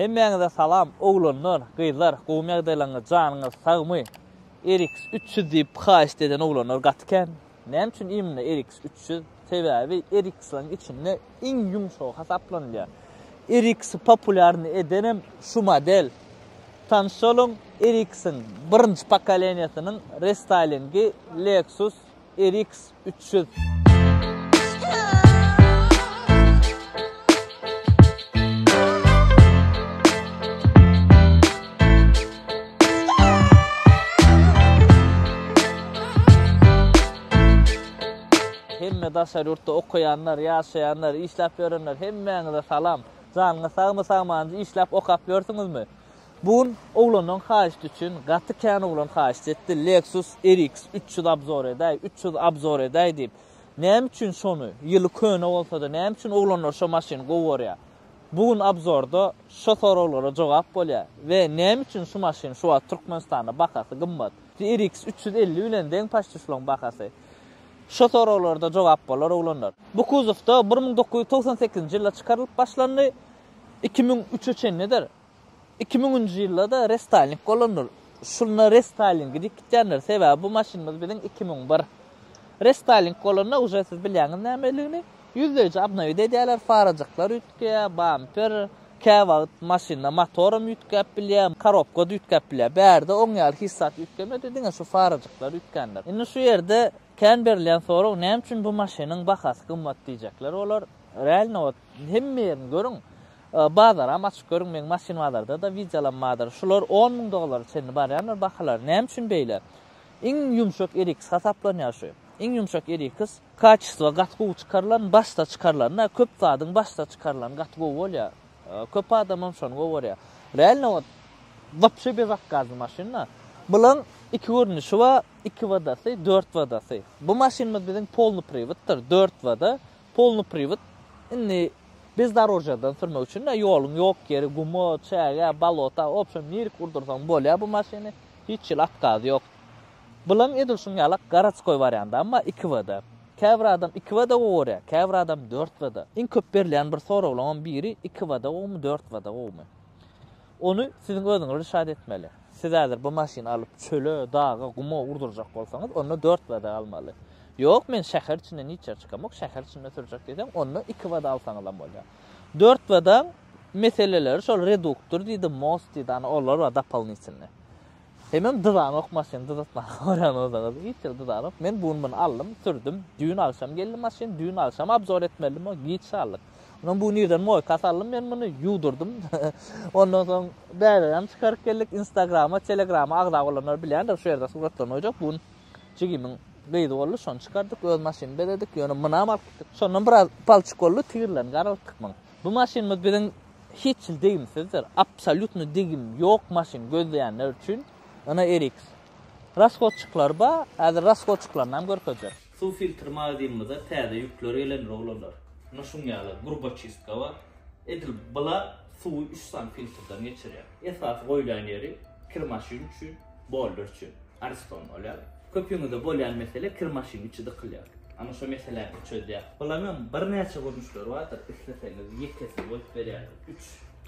Hemmeňize salam, oglanlar, gyzlar, gowum ýagdaýlaryňyz janyňyz sagmy. RX 300 diýip haýyş eden oglanlar gatken. Näme üçin imne RX 300? Sebäbi RX-laryň içinde iň ýumşak hasaplanýar. RX popularny edenem şu model. Tanşalyň RX-iň birinji pokoleniýasynyň restylingi Lexus RX 300. Hemme daşar ýurtda okuyanlar, ýaşayanlar, işläp ýörenler hemmeňize salam. Janyňyz sagmy işläp okap ýörsiňizmi? Bugün oglanyň haýyşy üçin gaty kän oglan haýyş etdi. Lexus RX 300 abzor edäý, 300 abzor edäý diýip. Näme üçin şonu ýyly köne bolsa-da näme üçin oglanlar şo maşyny gowarýar? Bugün abzorda şo soraglary jogap bolýar we näme üçin şu maşyn şu wagt Türkmenistanda bakasy gymmat? RX 350 bilen deň paşdyşlaryň bakasy. Şo soragllarda jogap bolar oglanlar. Bu kuzowda 1998-nji ýylda çykarylyp başlandy. 2003-e çennedir. 2000-nji ýylda restyling bolandyr. Şuna restyling dikitjanlar. Sebäbi bu maşynymyz bilen 2001. Restyling bolanna uje siz bilýäňiz nämeligini? Yüzlerce abnawy edýärler, farajyklar ütkä, bumper, käwagt maşyna motorum ütkäp bilýär, korobka ütkäp bilýär. Bärde oňýar hissat ütkämedi diňe şu farajyklar ütkenler. Indi şu ýerde kän berilen soraw näme üçin bu maşynyň bahasy gymmat diýjekler. Olar realny hemme ýerini görüň. Bazara maçyk görüň, men maşyn bazarda da wideolanmadyr. Şular $10.000 çenli barýanlar bahalar. Näme üçin beýle? Iň ýumşak RX hasaplanýar şu. Iň ýumşak RX kaçysyga gatgow çykarlan, başda çykarlan, köp zadyň başda çykarlan gatgow bolýar. Köp adam şonu gowarýar. Realny wapşe bezak gazy maşyna. Bulan 2 görnüşi we 2 vadasy, 4 vadasy. Bu maşynymyz bilen polny privatdyr. 4 vada, polny privat. Indi biz darorjadan sürmek üçin ýoluň ýok ýeri, gumo, çäge, balota, opşon ýeri kurdursaň bolýar bu maşyny. Hiç ýyl atgazy ýok. Bulan edilşin ýalak garatskoy varianty, amma 2 vada. Käbir adam 2 vada gowarýar, käbir adam 4 vada. Iň köp berilýän bir sorawlaryň biri 2 vada gowy, 4 vada gowy. Onu siziň özüňiz rişad etmeli. Siz häzir bu maşyny alyp çöle, dağa, guma urdurjak bolsaňyz, onu 4 vada almaly. Ýok, men şäher içinden içer çykamok, şäher içinde sürjek desem, onu 2 vada alsaňyz bolýar. 4 vada meseleleri şol reduktor diýdi, most diýdi, ana olar we dapalnyçyny. Hemen dıdanok maşyn dıdatma oranozagız. Hiç dıdanok. Men bunu aldım, sürdüm. Düğün alsam geldi maşyn, düğün alsam abzor etmelim o giç sallyk. Ondan bu nerden moy kasalım men bunu ýudurdum. Ondan soň bärilen çykaryp geldik Instagrama, Telegrama agda olanlar bilýändir, şu ýerde suratlanajak. Bu çigimin beýdi boldy, şonu çykardyk, öz maşyny beredik, ýöne mına aldyk. Şondan biraz palçyk boldy, tigirlen garaldyk men. Bu maşynymyz bilen hiç degimsizdir. Absolutny degim ýok maşyn gözleýänler üçin. Ana RX. Raskolçuklar ba, häzir raskolçuklarny hem görkezler. Su filtre mağazymyza täze ýükler gelen rowlanlar. Ana şuňaly gurbachystka bar. Edil bula suwy 3 san filtreden geçirýär. Esas goýulan ýeri kir maşyn üçin, boiler üçin. Ariston bolýar. Köpüňizde bolýan mesele kir maşyn üçin dykylýar. Ana şu meseleleri çözýär. Bula men bir näçe görnüşler bardyr. Isleseňiz ýekesi boýup berýär. 3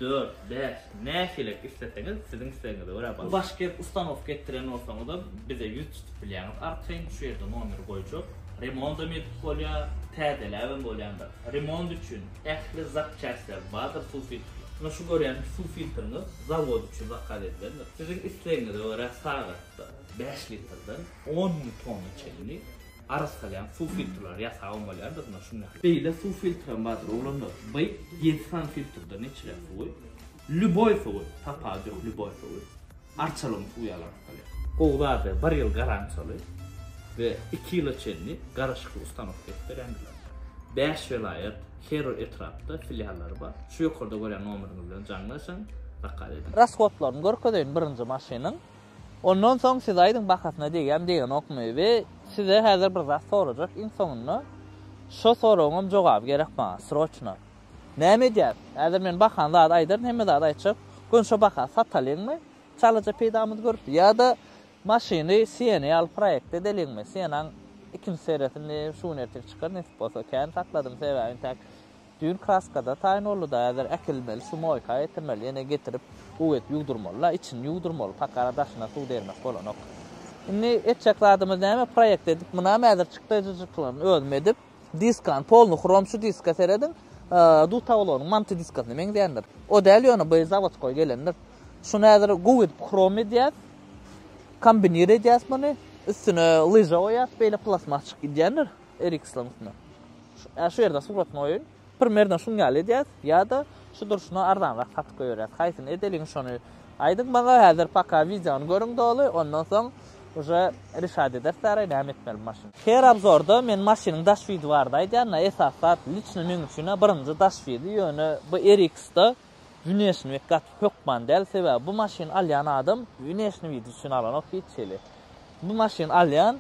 4, 5, näçelik isteseňiz siziň istegiňize görä bar. Başga ustanovka etdiren bolsaňyz da bize ýüz tutup bilýäňiz. Artyn şu ýerde nomer goýjak. Remont edip bolýar, täzeläben bolýandyr. Remont üçin ähli zapçaşlar bardyr, su filtre. Ana şu görýän su filtrini zavod üçin zakaz edilendir. Siziň istegiňize görä sagatda 5 litrden 10 ton çelini arasalayan su filtreler ýasagam bolýardyr. Şunu beýle su filtre bardyr oglanlar. Beý 7 san filtreden içirýär suwy. Lüboy suwy, tapagy ýok lüboy suwy. Arçalym suwy ýalar. Gowdady 1 ýyl garantiyaly we 2 ýyl çenli garaşykly ustanowka etdirendiler. 5 vilayet her etrapda filiallar bar. Şu ýokarda görýän nomeryňyz bilen jaňlaşyň, zakaz edin. Rasxotlaryny görkezýän birinji maşynyň. Ondan soň siz aýdyň bahasyna degen okmy we size häzir bir zat sorajak. İnsoňyny şo soragyňam jogap gerek bana, sroçna. Näme diýär? Häzir men bakan zat aýdyryn, hemme zat aýtjak. Gün şo baka satalýarmy? Çalaja peýdamyz görüp ýa-da maşyny seni al proýekt edeligmi? Senaň ikinji seretini şu nerden çykar, näme bolsa kän sakladym sebäbini tak düğün kraskada tayin oldu da eğer ekilmeli, sumoyka etirmeli, yine getirip uvet yudurmalı, için yudurmalı, pakara daşına su dermek olan ok. Şimdi etçekladığımız neyme proyekt edip, buna mədir çıktayıcıcıklarını ölmedip, diskan, polnu kromsu diska seredin, du tavlonun mantı diskasını men deyendir. O değil yonu bu zavatskoy gelendir. Şunu eğer guvet kromi diyez, kombinir ediyez bunu, üstüne lija oyaz, böyle plasmasçık gidiyendir, RX'lan üstüne. Şu yerde suratını oyun, primerden şunu gel ediyez, ya da şu duruşuna ardanrak satık koyuyoruz. Kaysın edelin şunu aydın bana hazır paka vizyonu görün dolu, ondan sonra уже решать edersler devam etmeli maşin. Her abzorda men maşinin daş vidi vardaydı. Yani esasat lichni men üçin birinci daş vidi yönü bu RX-da güneşni kat hökman del sebäbi bu maşin alyan adam güneşni vidi üçin alan hiçeli. Bu maşin alyan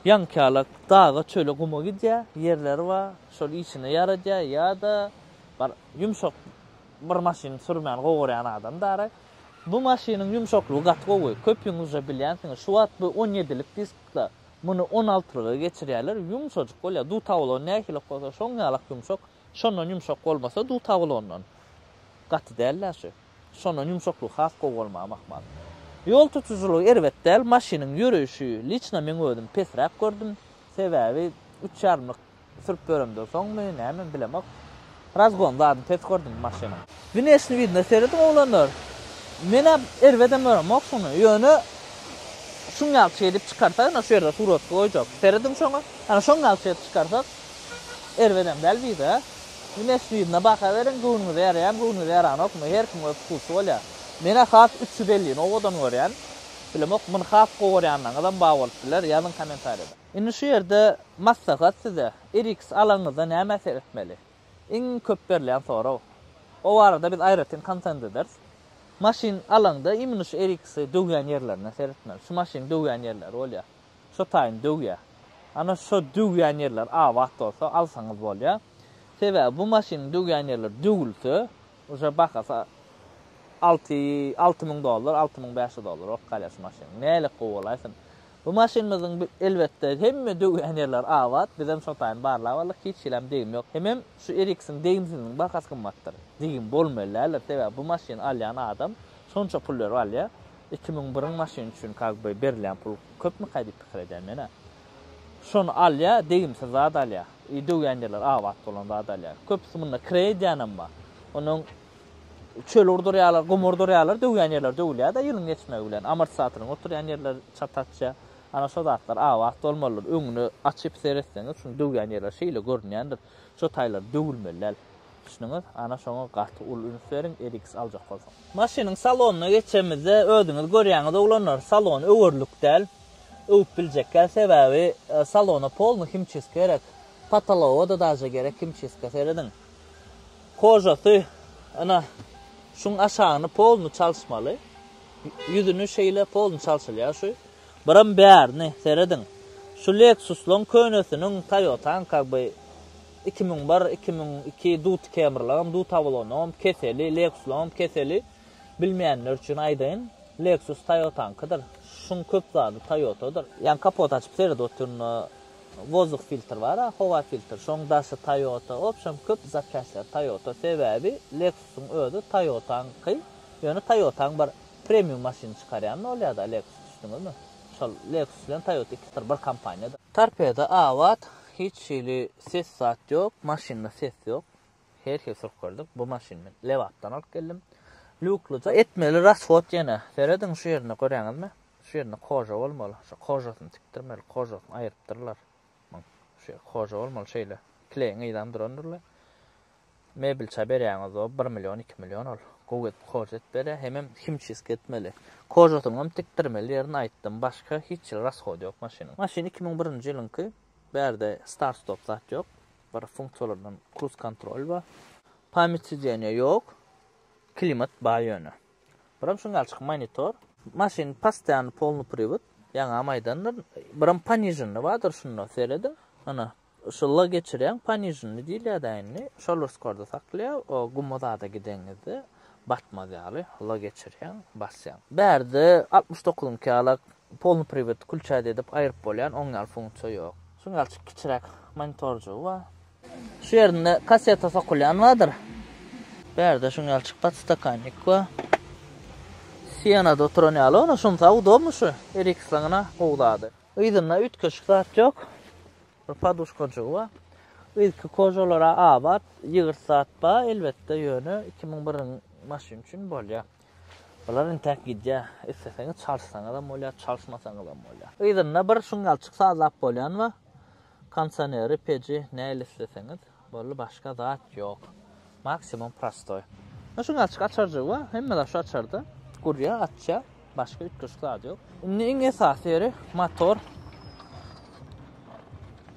yankalık dağı çölü gumu gidya yerleri var. Şol içine yaradya ya da bar yumşak bir maşin sürmän goğuryan adam dara. Bu maşinin yumşaklığı gatgoy. Köpüňizde bilýänsiňiz, şu wagt bu 17'lik diskda bunu 16'lığa geçirýärler. Yumşajyk bolýar. Du tawlon nähili bolsa şoňalyk yumşak, şondan yumşak bolmasa du tawlondan gaty däller şu. Şondan yumşaklyk has bolmamak. Yol tutuculuğu erwetdäl maşinin ýürüşi liçna men ödüm pesrap gördüm. Sebäbi 3 ýarmyk sürüp börümden soňmy näme bilemek. Razgonda pes gördüm maşyny. Güneşli widne seredim oglanlar. Mena erwedem öğrenmek şunu yönü şungal çedip çıkarsak na şu yerde surat koyacak. Seredim şoňa. Ana şungal çedip çıkarsak erwedem belbide. Güneş widne baka beren göwnüde ýaran okmy her kim öpüp bolýar. Mena has 350 owadan görýän. Bilemek men has goýandan adam bawul biler ýazyn kommentarda. Indi şu yerde maslahat size RX alaňyzda näme seretmeli? Iň köp berilen soraw. O arada biz aýratyn kontent ederiz. Maşin alanda imnuş RX-i döwýän ýerlerine seretmeli. Şu maşin döwýän ýerler bolýar. Şu taýyn döwýär. Ana şu döwýän ýerler awat bolsa alsaňyz bolýar. Sebäbi bu maşin döwýän ýerler döwülse, oja bakasa $6,000, $6,500 ok galýar şu maşin. Näle gowalaýsyn. Bu maşinimiziň elbetde hemme döwýän ýerler awat, bizem şu taýyn barlawlyk hiç şilem diýim ýok. Hemem şu RX-iň diýimsiniň bakasy gymmatdyr. Diýim bolmaýlar, sebäbi bu maşin alýan adam şonça pul berip alýar. 2001 maşin üçin kagbay berilen pul köpmi gaýdyp pikirden mena. Şonu alýar, diýimsiz zat alýar. Döwýän ýerler awat bolan zat alýar. Köpüsi munda krediýanam bar. Onuň çöl urdurýarlar, gum urdurýarlar, döwýän ýerler döwülýär da ýylyň geçmegi bilen amortisatorun oturýan ýerler çatatça. Ana şu zatlar awat bolmaly. Öňüni açyp seretseňiz, şu döwýän ýerler şeýle görünýändir. Şu taýlar döwülmeliler. Düşünüňiz, ana şoňa gaty ul ünslerin RX aljak bolsa. Maşynyň salonuna geçemizde ödüňiz görýäňiz oglanlar salon öwürlük däl. Öwüp biljekkä sebäbi salona polny himçisk gerek. Pataloga da daja gerek himçisk seredin. Kojasy ana şuň aşagyny polny çalşmaly. Ýüzüni şeýle polny çalşylýar şu. Biram bärni seredin. Şu Lexus'lan könesiniň Toyota'ň kaby 2001-2002 dut Camry'lam, dut Avalon'am, keseli, Lexus'lam keseli bilmeýänler üçin aýdyn. Lexus Toyota'nkydyr. Şuň köp zady Toyota'dyr. Ýani kapot açyp serede oturny wozduk filtr bar, howa filtr. Şoň daşy Toyota, opşam köp zakaslar Toyota sebäbi Lexus'un özi Toyota'nky. Ýöne Toyota'ň bir premium maşyn çykarýan bolýar da Lexus düşündiňizmi? Şol Lexus bilen Toyota ikisi bir kompaniýada. Tarpeda awat hiç şeýle ses sat ýok, maşynda ses ýok. Her kesip gördük. Bu maşyny Lewapdan alyp geldim. Lukluca etmeli rasfot ýene. Seredin şu ýerine görýäňizmi? Şu ýerine koja bolmaly. Şu kojasyny tikdirmeli, kojasyny aýrypdyrlar. Şu koja bolmaly şeýle. Kleň ýdan durandyrlar. Mebel çaberýäňiz o 1 milyon 2 milyon ol. Gowet kojet bere hemem himçisk etmeli. Kojasyny tikdirmeli ýerine aýtdym. Başga hiç rasfot ýok maşynyň. Maşyn 2001-nji ýylynky berde start stop zat ýok. Bir funksiýonlardan cruise control bar. Pamytçiýene ýok. Klimat bar ýöne. Biram şuňa açyk monitor. Maşyn pastiýany polny привод. Ýaňa maýdandyr. Biram panijyny bardyr şunu seredin. Ana şolla geçirýän panijyny diýilýär daýynly. Şol skorda saklýar. O gumada gideňizde batmaz ýaly. Şolla geçirýän basýan. Berde 69 kýalyk polny привод kulçady edip aýryp bolýan oňal funksiýa ýok. Şuňa açyk kiçirek monitorjy bar. Şu yerinde kaseta sokulyan vardır. Berde şungal çıkpat stakanik var. Siyanada oturan yalı ona şunta udomuşu. Erikslangına uğdadı. Idınla üt köşklat yok. Bir paduşkocu var. İlki kocalara abat, yığır saat ba, elbette yönü 2001'in maşin için bolya. Bunlar intek gidya, isteseniz çalışsanız da bolya, çalışmasanız da bolya. Idınla bir şungal çıksa azap bolyan var. Kansaneri, peci, neyle isteseniz, bollu başka zat yok. Maksimum prostoy. Şungal çık açarcı var, hem de şu açardı. Kurya, açça, başka üç köşk zat yok. En esas yeri motor.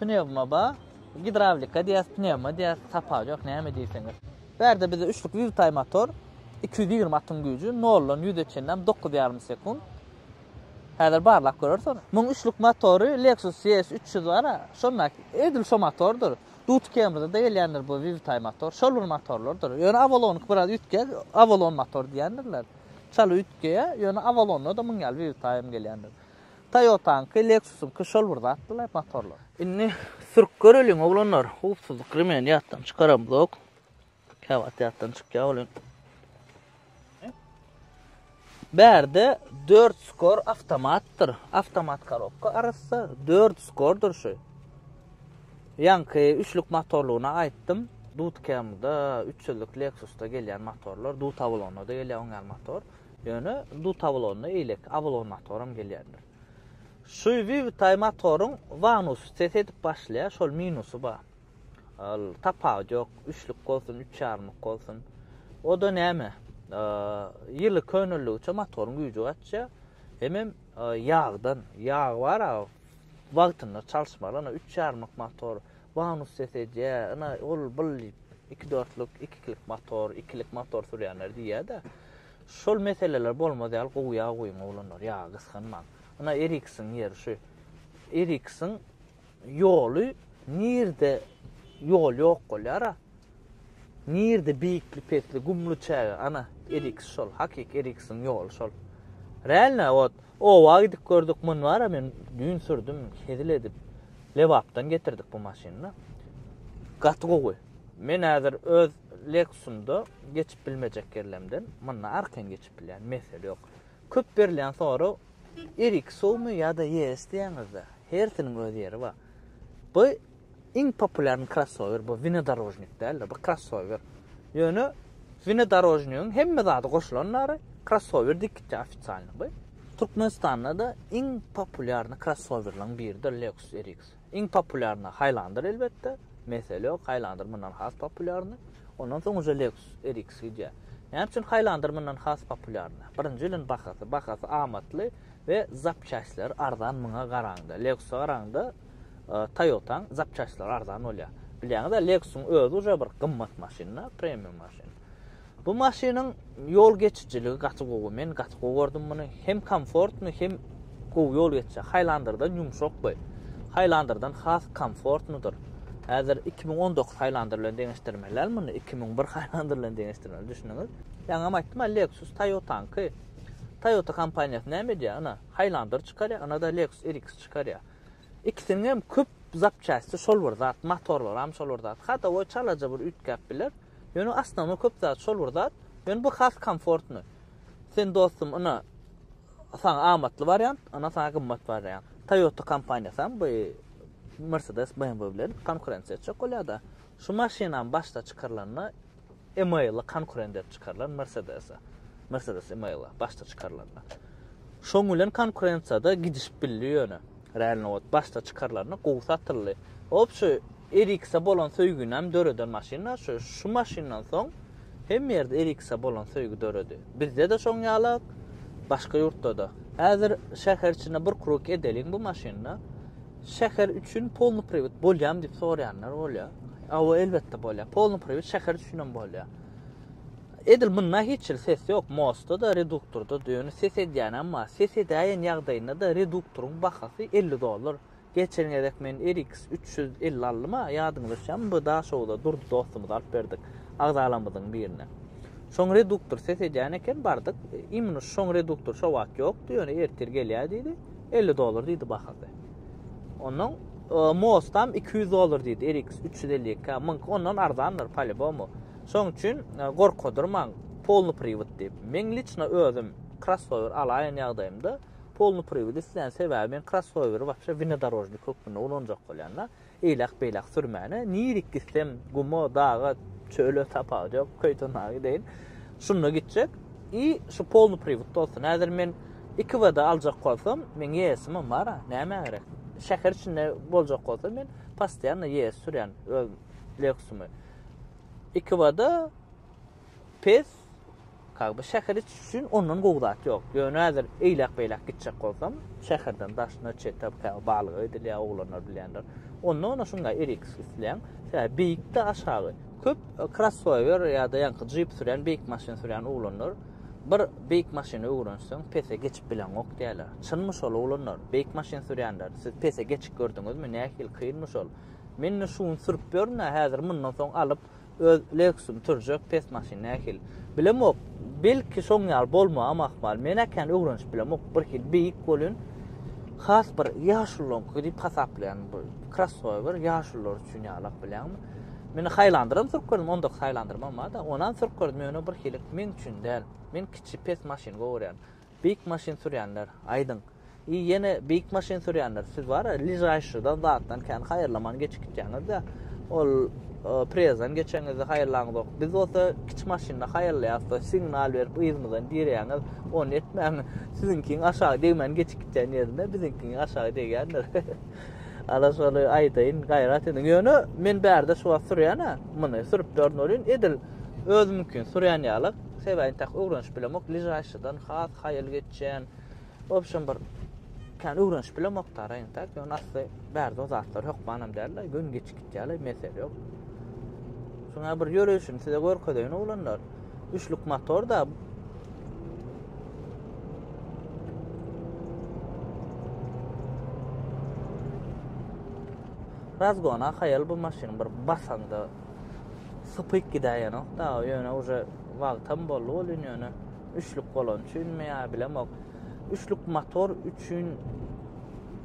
Pnevma ba. Gidravlika diye pnevma diye tapa yok näme diýseniz. Berde bize 3'lük Vivtay motor 220 atım gücü nollon 100 içinden 9,5 sekund. Häzir barlap görürsen. Muň 3'lük motoru Lexus CS 300 var. Şonnak edil şo motordur. Dut kemrede değillendir bu Vivtay motor. Şolur motorlardır. Ýöne Avalon biraz ütge Avalon motor diýendirler. Çaly ütgeye ýöne Avalon'da da muň Vivtay'ym gelýändir. Toyota'nın, Lexus'un kışol burada attılar motorlar. Inni sürk görelin oğlanlar. Hupsuzluk krimen yattan çıkaram blok. Kavat yattan çıkya olun. Berde 4 skor avtomattır. Avtomat karobka arası 4 skordur şu. Yankı 3'lük motorluğuna aittim. Dutkamda 3'lük Lexus'ta gelýän motorlar, Dut Avalon'da da gelýän oňal motor. Ýöne Dut Avalon'da eýlek Avalon motorum gelýändir. Şu Vivtay motorun vanus ses edip başlaya, şol minusu ba. Tapa yok, 3'lük olsun, 3,5'lık olsun. O da näme? Ýyly könüllüçe motorun güýji atça, hemem yağ var a, wagtynda çalşmalar, 3,5'lık motor, vanus ses edje, ana ol 2-4'lük, 2'lik motor, 2'lik motor sürýänler diýär-de. Şol meseleler bolmady al goýuň oglanlar, ýa gysganman. Ana Erikson yer şu. Erikson yolu nirde yol yok golara. Nirde bikli petli gumlu çağı ana Erikson hakik Erikson yol şol. Realna o wagit gördük mun var men düň sürdüm hediledip Levap'tan getirdik bu maşinini. Gatgowy. Men häzir öz Lexus'umda geçip bilmejek yerlemden munna arkan geçip bilýän mesele yok. Köp berilýän sonra Erikson mu ya da yes diýäňizde hertiniň öz ýeri bar. Bu iň populyarny crossover bu Vinodorожник däl, bu crossover. Ýöne Vinodorожникň hemme zady goşulanlary crossover dikitde ofitsialny bu. Türkmenistanda da iň populyarny crossoverlaryň biridir Lexus RX. Iň populyarny Highlander elbetde. Mesele yok, Highlander mundan has populyarny. Ondan soňra Lexus RX ýa. Näme üçin Highlander mundan has populyarny? Birinji ýylyn bahasy amatly ve zapçaşlar ardan muňa garaňda. Lexus garaňda Toyota'nın zapçaşlar ardan bolýar. Bilýäňiz, Lexus'un özü uje bir gymmat maşina, premium maşina. Bu maşinaň yol geçijiligi gatygowy, men gatygowy gördüm muny. Hem komfortmy, hem gowy yol geçýär. Highlander'dan ýumşak boy. Highlander'dan has komfortnudur. Häzir 2019 Highlander bilen deňeşdirmeler muny 2001 Highlander bilen deňeşdirmeler düşünüňiz. Ýa-ni aýtdym, Lexus Toyota'nky. Toyota kompaniýasy näme diýär? Ana Highlander çykarýar, ana da Lexus RX çykarýar. İkisiniň hem köp zapçaşy şol zat, motorlar hem şol zat. Hatta o çalaja bir ütgäp biler. Ýöne aslında köp zat şol zat. Ýöne bu has komfortny. Sen dostum ana sana amatly variant, ana sana gymmat variant. Toyota kompaniýasy bu Mercedes BMW bilen konkurensiýa çykolýada. Şu maşinaň başda çykarylanyna Email'a konkurent çykarlar Mercedes'e. Mercedes Email'a başta çıkarlarlar. Şoň bilen konkurensiýada gidişip bilýär. Realnot başta çıkarlarına gowy Hop şu RX'e bolan söýgüni hem döreden maşina şu maşindan soň hem ýerde RX'e bolan söýgü döredi. Bizde de şoň ýalyk, başga ýurtda da. Häzir şäher içinde bir krok edelim bu maşinna. Şäher üçün polny привод bolýam diýip soraýanlar bolýar. Awa elbetde bolýar. Polny привод şäher üçinem bolýar. Edil bunna hiç ses yok. Mosta da reduktorda diýeni ses edýän amma ses edýän ýagdaýynda da reduktoryň bahasy $50. Geçen gedek men RX 350 aldyma, ýadyňyzda bu da şowda durdy dostumyz alyp berdik. Agdalamyzyň birine. Şoň reduktor ses edýän eken bardyk. Imnu şoň reduktor şowak ýok diýeni ertir gelýär diýdi. $50 diýdi bahasy. Onuň Mostam $200 diýdi. RX 350K. Ondan arzandyr palibomu. Şoň üçin gorkadyrman polny привод diýip. Men liçna özüm crossover alaýan ýagdaýymda polny привод isleýän sebäbi men crossover wapşa vinodorожник köpüne ulanjak bolýanda eýlek-beýlek sürmäne niýrik gitsem gumo daga çöle tapajak köýtanagy deýin. Şunu gitjek. Şu polny привод bolsun. Häzir men 2 aljak bolsam men ýesim bar, näme gerek? Şäher içinde boljak bolsa men pastiýanly ýes sürýän öz Lexus'umy. 2 pes bu şäher için onun gowdat ýok. Ýöne häzir eýlek-beýlek gitjek bolsam, şäherden daşyna çetip balyk ödülýär oglanlar bilýändir. Ondan şonga RX isleýän, beýikde aşağı köp crossover ýa-da ýanky Jeep sürýän, beýik maşyn sürýän oglanlar bir beýik maşyny öwrenseň pese geçip bilen ok diýerler. Çynmy şol oglanlar, beýik maşyn sürýänler, siz pese geçip gördüňizmi? Nähil kynmy şol. Men şunu sürüp görnä häzir mundan soň alyp öz Lexus'um turjak pes maşyn nähil. Bilemok, belki şoň ýal bolma amakmal. Men äken öwrenş bilemok, bir hil beýik bolun. Has bir ýaşullon gidip hasaplayan bu crossover ýaşullar üçin ýalak bilýärmi? Men Highlander'ym sürkürdüm, onda Highlander'ym ama da onan sürkürdüm ýöne bir hilik men üçin däl. Men kiçi pes maşyn gowurýan. Beýik maşyn sürýänler, aýdyň. Ýene beýik maşyn sürýänler, siz bar, lijaýşydan zatdan kan haýyrlaman geçikýäňizde, ol prezan geçeňizde haýyrlaňyz. Biz olsa kiçi maşynda haýyrlaýarsa signal berip ýyzmydan diýýäňiz, onu etmäň. Sizinkiň aşağı degmen geçikýän ýerinde bizinkini aşağı degýändir. Ala şoly aýdaýyn, gaýrat edin. Ýöne men bärde şu wagt sürýän, muny sürüp dörnölin edil. Özümkin sürýän ýalyk, sebäň tak öwrenş bilemok, lijaýşydan has haýyl geçýän. Opşan bir kan öwrenş bilemok taraýyn tak, ýöne asly bärde zatlar ýok banam därler, gün geçikýärler, mesele ýok. Şoňa bir ýöreşim size görkezýän oglanlar. Üçlük motor da razgona haýal bu maşyn bir basanda sıpyk gidäýän da ýöne uje wagtam boldy bolýan ýöne üçlük bolan üçinmi ýa bilemok. Üçlük motor üçün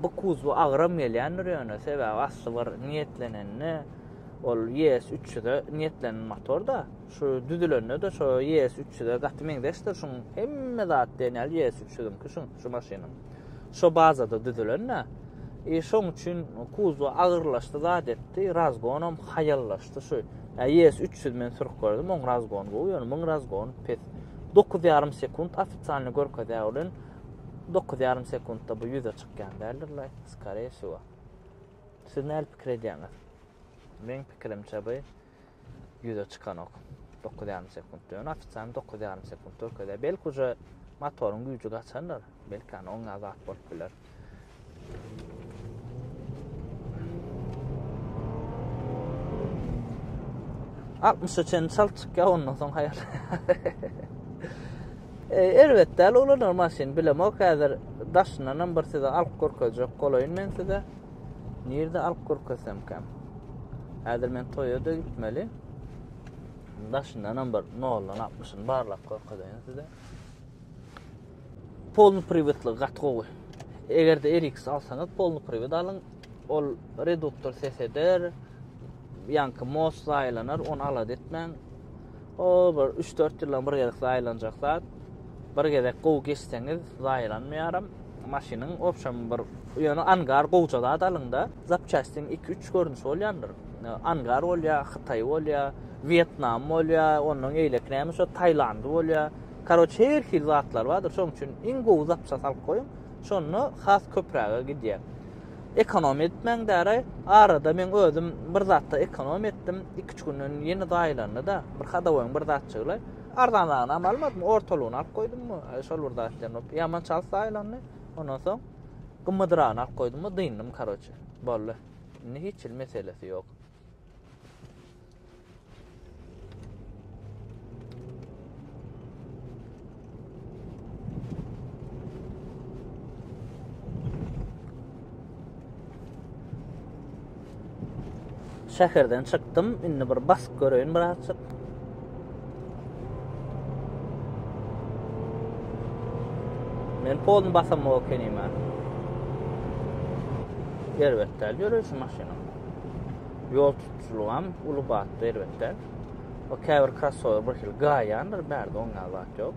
bu kuzu agram gelýändir ýöne sebäbi asly bir niýetlenenni ol YS3'de niýetlenen motor da şu düdülende de şu YS3'de gatmengdeşdir şoň hemme zat denel YS3'düm şu maşynym. Şu bazada düdülenne şoň üçin kuzu agyrlaşdy zat etdi, razgonam haýallaşdy şu. YS300 men sürüp gördüm, oň razgon goýan, oň razgon pes 9,5 sekund ofitsialny görkezýärler. 9,5 sekundda bu ýüze çykýan däldirler, skare şuwa. Siz näme pikir edýäňiz? Men pikirimçe bu ýüze çykan ok. 9,5 sekund diýen, ofitsialny 9,5 sekund görkezýär. Belki uje motoryň güýji gaçandyr, belki oň azat bolup biler. Sen salçık ya ondan sonra hayal. Elbette olur maşyn bilemok häzir daşynan bir size alyp görkezjek golaýyn men size. Nerede alyp görkezsem kam? Häzir men Toyota gitmeli. Daşynan bir 0-60 barlap görkezýän size. Polny приводly gatgowy. Egerde RX alsaňyz polny привод alyň. Ol reduktor seseder. Yankı mos aylanar, onu alad etmen. O bir 3-4 ýyldan bir gerek aylanjak zat. Bir gerek gow geçseňiz aylanmaýaram. Maşynyň opşan bir ýöne angar gowjada alyňda zapçastyň 2-3 görnüş bolýandyr. Angar bolýar, Hytaý bolýar, Vietnam bolýar, onuň eýleknäme şu Taýland bolýar. Karoçe her hil zatlar bardyr. Şoň üçin iň gow zapças alyp goýum. Şonu has köpräge gidýär. Ekonomi etmen däre, arada men özüm bir zatda ekonomi etdim, 2-3 günden ýene daýlandy da, bir hadawaň bir zat çyglay. Ardanlaryny almadym, ortalygyny alyp goýdummy? Şol bir zatlarny ýaman çalsa daýlandy. Ondan soň gymmadyragyny alyp goýdummy? Dynnym karoçe. Bolly. Ne hiç meselesi ýok. Şäherden çykdym, indi bir basyp göreýin bir açyp. Men polny basamok kenime. elbette görüyorsun maşina. Yol tutuculuğu hem Ulubat'ta elbette. O käbir crossover bir hil gayandır, bärde oňa zat ýok.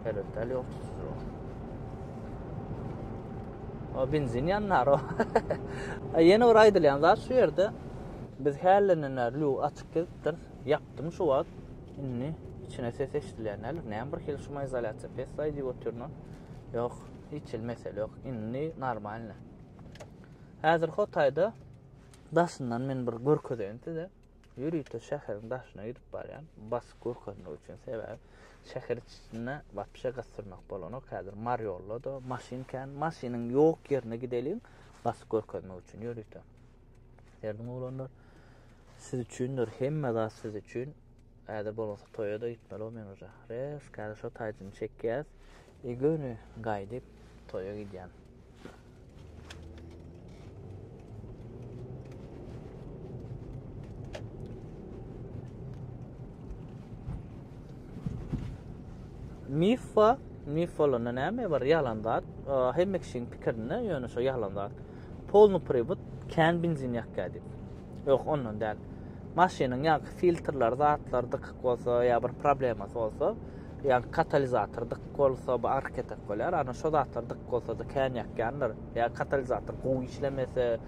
Elbette yol tutuculuğu. O benzin yanlar o. Yeni bir aýdylýan zat şu ýerde biz hällenenler lu açykdyr, yapdym şu wagt. Inni içine ses eşdilýänler, näme bir hil şuma izolasiýa pesay diýip oturnan. Ýok, hiç mesele ýok. Inni normalny. Häzir Hotaýda daşyndan men bir görkezenti de ýürüýte şäheriň daşyna gidip barýan. Basyp görkezmek üçin sebäp şäher içine wapşa gasyrmak bolan ok. Häzir marýolda maşinken, maşynyň ýok ýerine gidelim, basyp görkezmek üçin ýürüýte. Derdim olanlar siz üçindir, hemme da siz üçin. Häzir bolsa Toyada gitmeli olmaýar. Res, käre şo taýdyny çekýäs. Egöni gaýdyp Toy'a gidýän. Miffolana näme bar ýalandat, hemme kişiň pikirini ýöne şo ýalandat. Polny привод kän benzin ýakýar. Ýok, ondan däl. Maşynyň ýa filtrler, zatlar dykyk bolsa, ýa bir problemasy bolsa, ýa katalizator dykyk bolsa, bu arketek bolar. Ana şo zatlar dykyk bolsa da kän ýakýandyr. Ýa katalizator gowy işlemese,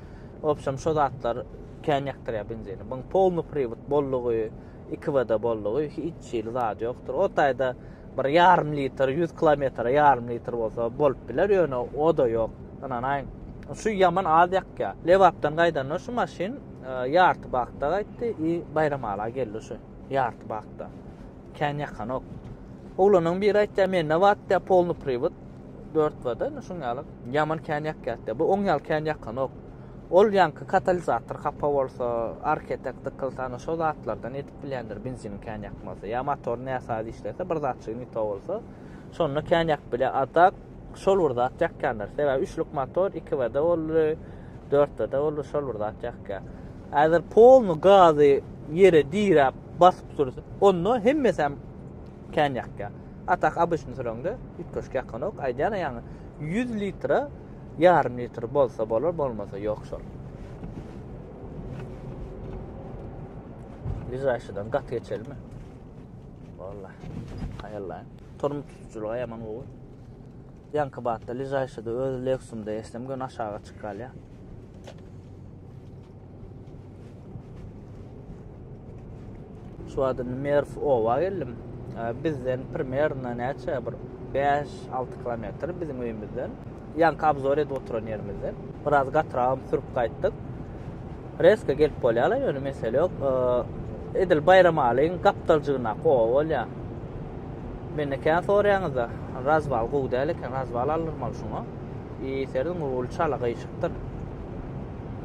opşam şo zatlar kän ýakdyrýar benzini. Bu polny привод bollugy, 2 bollugy hiç şeýle zat ýokdur. O taýda bir yarım litr, 100 kilometre yarım litr bolsa bolup biler ýöne o da ýok. Anaň şu yaman az ýakýar. Lewapdan gaýdan şu maşin ýarty bakda gaýtdy, bayramala geldi şu ýarty bakda. Kän ýakan ok. Oglanyň biri aýtdy, men näwatda polny привод 4 şuňalyk yaman kän ýakýar. Bu oň ýal kän ýakan ok. Ol ýanky katalizator hapa bolsa, arketek dykylsa, şo zatlardan etip bilýändir benzinin kän ýakmasy. Ýa motor näsä işlese, bir zatçyny ito bolsa, şonu kän ýak bilýär. Atak şol urda ýakýandyr. Sebäbi 3lük motor 2 boldy, 4 boldy, şol urda ýakýar. Häzir polny gazy ýere dirap basyp dursa, onu hemmesem kän ýakýar. Atak abyşny sürüňde 3 ýakan ok, aýdýana ýa 100 litre yarım litr bolsa bolar, bolmasa ýok şol. Lizaşydan gat geçelmi? Wallahi. Haýallaň. Tormy tutuculuğa ýaman gowy. Ýanky batda lizaşyda öz Lexus'umda esnem gün aşağı çykýar. Şu adın Merf owa geldim. Bizden primärna näçe bir 5-6 kilometr bizim öýümizden. Ýanky abzor edip oturan ýerimizde. Biraz gatrağım sürüp gaýtdyk. Reska gelip bolýarlar, ýöne mesele ýok. Edil bayramalyň gapdaljygyna gowy bolýar. Menne kän soraýaňyzda, razbal gowdalyk, razbal alyrmal şuňa. Serdiň ul çala gaýşykdyr.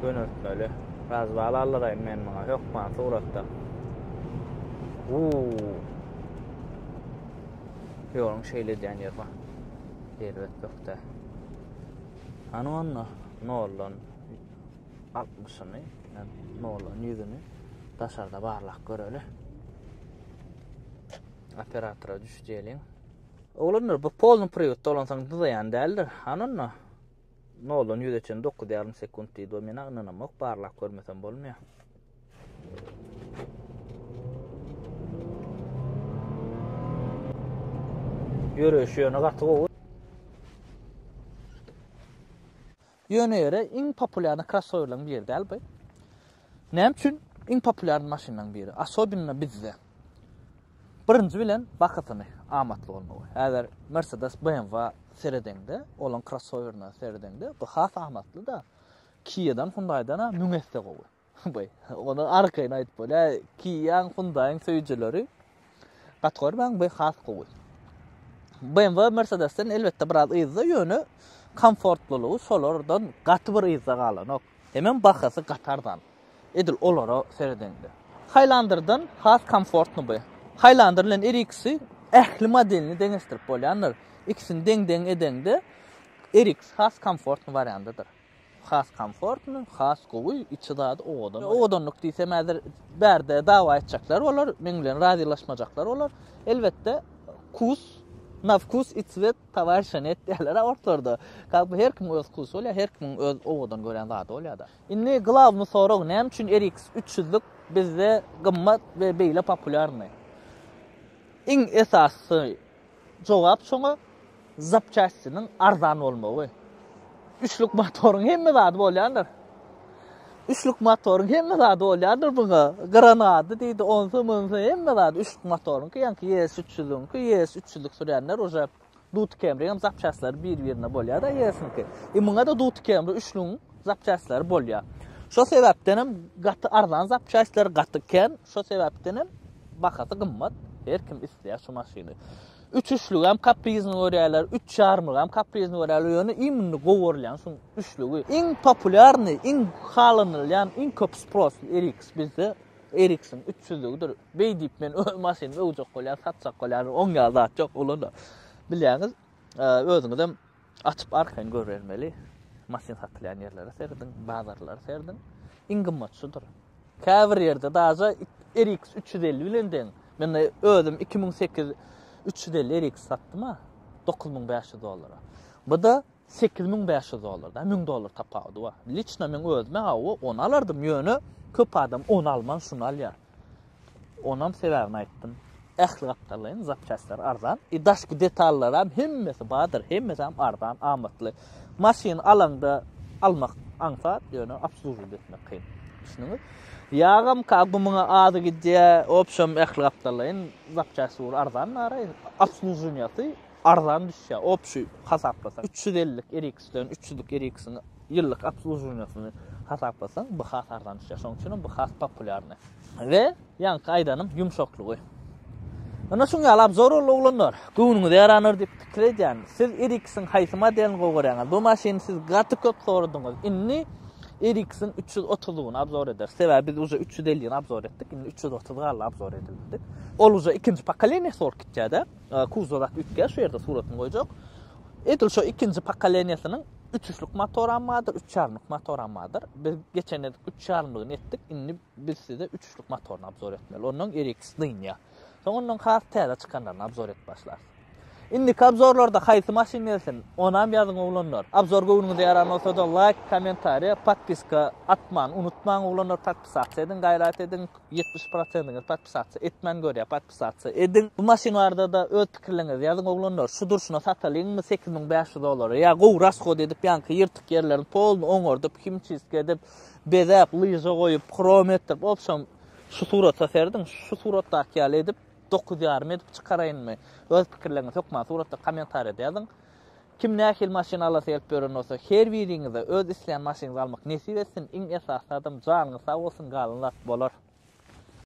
Gönörtmeli. Razbal alyraýyn men maňa, ýok man suratda. Ýolun şeýle diýen ýer bar. Elbet ýokda. Anonna nolan 60'ını, nolan 100'ünü daşarda barlaq göreli. Operatora düşdýelin. Olanlar bu polny привод dolansaň dyzaýan däldir. Anonna nolan 100 için 9,5 sekund diýdi. Men anlamok barlaq görmesem bolmaýar. Ýöreşýäne gaty gowy. Ýöne iň populyarny crossoverlaryň biri däl bu. Näme üçin iň populyar maşynaň biri? Asobinna bizde. Birinji bilen wagtyny amatly bolmagy. Häzir Mercedes, BMW seredende, olan crossoverna seredende bu has amatly da Kia'dan, Hyundai'dan müňeste gowy. Bu onu arkaýyna aýdyp bolýar. Kia'ň, Hyundai'ň söýüjeleri gatgorbaň bu has gowy. BMW, Mercedes'ten elbette biraz ýyzy ýöne komfortlulygy şolardan gaty bir ýyza galanok. Hemen bahasy gatardan. Edil olara seredende. Highlander'dan has komfortly bu. Highlander bilen RX-i ähli modelini deňestirip bolýandyr. İkisini deň edende RX has komfortly variantydyr. Has komfortly, has gowy, içi zady owadan. Owadanlyk diýsem häzir bärde dawa etjekler bolar, men bilen razylaşmajaklar bolar. Elbette kus Nafkus içvet tavarşanet derler ortada. Kalp her kim öz kus bolýar, her kim öz owadan gören zat bolýar da. Inni glavny sorag näme üçin RX 300'lük bizde gymmat we beýle popularmy? Iň esasy jogap şoňa zapçasynyň arzan bolmagy. Üçlük motoryň hemme zady bolýandyr. Üçlük motoryň hemme zady bolýandyr buňa. Granady diýdi, onsa hemme zady üçlük motoryň ki, ýa-ni YS300'lük, YS300'lük sürýänler oja dut kemrem zapçaslary bir-birine bolýar da ýesinki. Muňa da dut kemre üçlüň zapçaslary bolýar. Şo sebäpden hem gaty arzan zapçaslar gatyken, şo sebäpden hem bahasy gymmat. Her kim isleýär şu maşyny. 3 üçlük hem kaprizny görýärler, 3 çarmyk hem kaprizny görýärler. Ýöne imni gowurlan şu üçlügi. Iň popularny, iň halanylan, iň köp sprosly RX bizde RX-in 300'lügidir. Beýdip men o maşyny öwjek bolýar, satjak bolýar, oňa zat jok bolanda. Bilýäňiz, özüňizem açyp arkaň görermeli. Maşyn satylýan ýerlere serdin, bazarlara serdin. Iň gymmatçydyr. Käbir ýerde daja RX 350 bilen deň. Men özüm 2008 350 RX sattım ha. $9,500. Bu da $8,500 da $1,000 tapawdy wa. Liçna men özüme hawa 10 alardım ýöne köp adam 10 alman şunu alýar. Onam sebäbini aýtdym. Ähli gapdalyň zapçaslar arzan. Daşky detallar hem hemmesi badyr, hemmesi hem arzan, amatly. Maşyn alanda almak aňsat ýöne absolut etmek kyn. Şunu Yağım kabımına adı gidýär, opşam ähli gapdalyň zapçasy arzan naray. Absolutyňaty arzan düşýär. Opşy hasaplasak 350'lik RX-den 300'lük RX-in ýyllyk absolutyňatyny hasaplasan bu has arzan düşýär. Şoň üçin bu has popularny. We ýanky aýdanym ýumşaklygy. Ana şoňa alap zor oglanlar. Göwnüňiz ýaranır diýip pikirleýän. Siz RX-in haýsy modelini goýarňyz. Bu maşyny siz gaty köp soradyňyz. Inni RX-in 330'luğunu abzor eder. Sebäbi biz uza 350'ni abzor etdik. Şimdi 330'larla abzor edildi. Ol uza ikinci pakaleniýa sor kitjäde. Kuzovak ütge şu ýerde suratyny goýjak. Edil şu ikinci pakaleniýasynyň 3-lük motor ammadyr, 3,5 motor ammadyr. Biz geçen edik 3,5'lygyny etdik. Indi biz size 3-lük motoruny abzor etmeli. Onuň RX linia. Soňra has täze çykanlaryny abzor et başlar. Indi abzorlarda haýsy maşyn gelsin, onam ýazyň oglanlar. Abzor göwnüňize ýaran bolsa da like, kommentariýa, podpiska atman, unutmaň oglanlar, podpisatsiýa edin, gaýrat edin. 70%-iňiz podpisatsiýa etmän görýär, podpisatsiýa edin. Bu maşynlarda da öz pikirlerinizi ýazyň oglanlar. Şu durşuna satalyňmy $8,500 ýa gowy rasxod edip ýanky ýyrtyk ýerlerini polny oňordup, kimçisk edip, bezäp, lyza goýup, krom etip, opşam şu suratda serdin, şu suratda ýaly edip 9,5 edip çykaraýynmy? Öz pikirlerinizi sokma suratda kommentariýa ýazyň. Kim nähil maşyna alasy gelip beren bolsa, her biriňize öz isleýän maşynyňyzy almak nesip etsin. Iň esasy adam janyňyz sag bolsun, galynlar bolar.